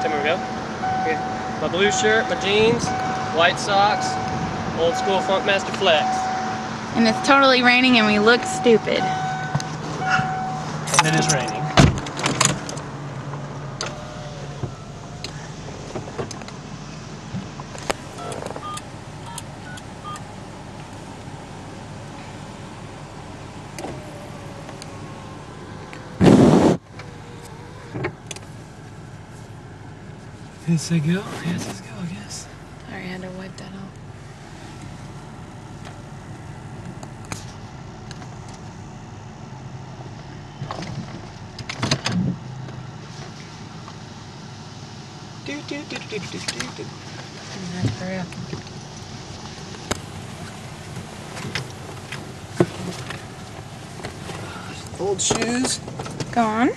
Tell me where we go. Here. My blue shirt, my jeans, white socks, old school Funkmaster Flex. And it's totally raining and we look stupid. And it is raining. Yes, I go. Yes, let's go, I guess. Sorry, I had to wipe that off. That's for real. Old shoes. Gone.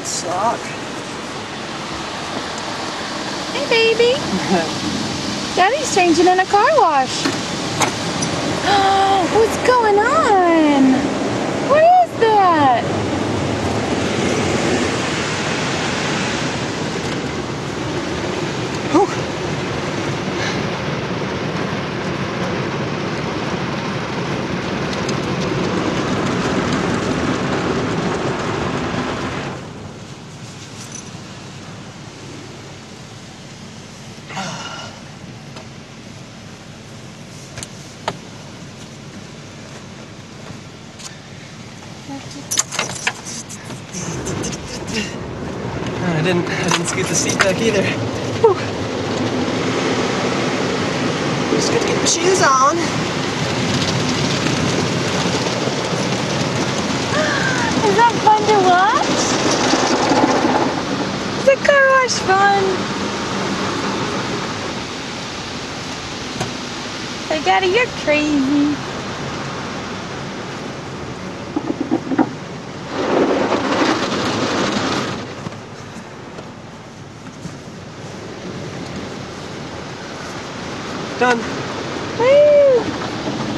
Sock. Hey, baby. Daddy's changing in a car wash. What's going on? What is that? Whew. I didn't scoot the seat back either. Whew. Just got to get the shoes on. Is that fun to watch? Is the car wash fun? Hey, Daddy, you're crazy. Done. Woo!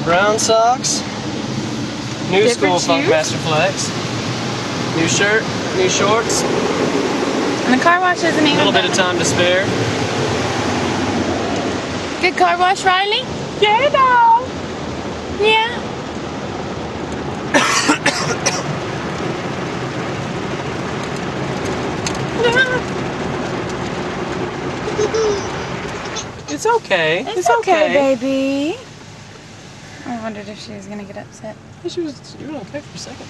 Brown socks. New Different school shoes? Funkmaster Flex. New shirt, new shorts. And the car wash isn't even A little bit of time to spare. Good car wash, Riley? Yeah, dog. Yeah. It's okay. It's okay, baby. I wondered if she was gonna get upset. You were okay for a second.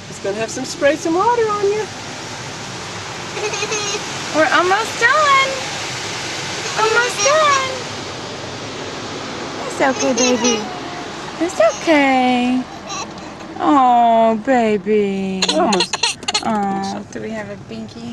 It's gonna have spray some water on you. We're almost done. Almost done. It's okay, baby. It's okay. Oh, baby. Almost. Oh, do we have a binky?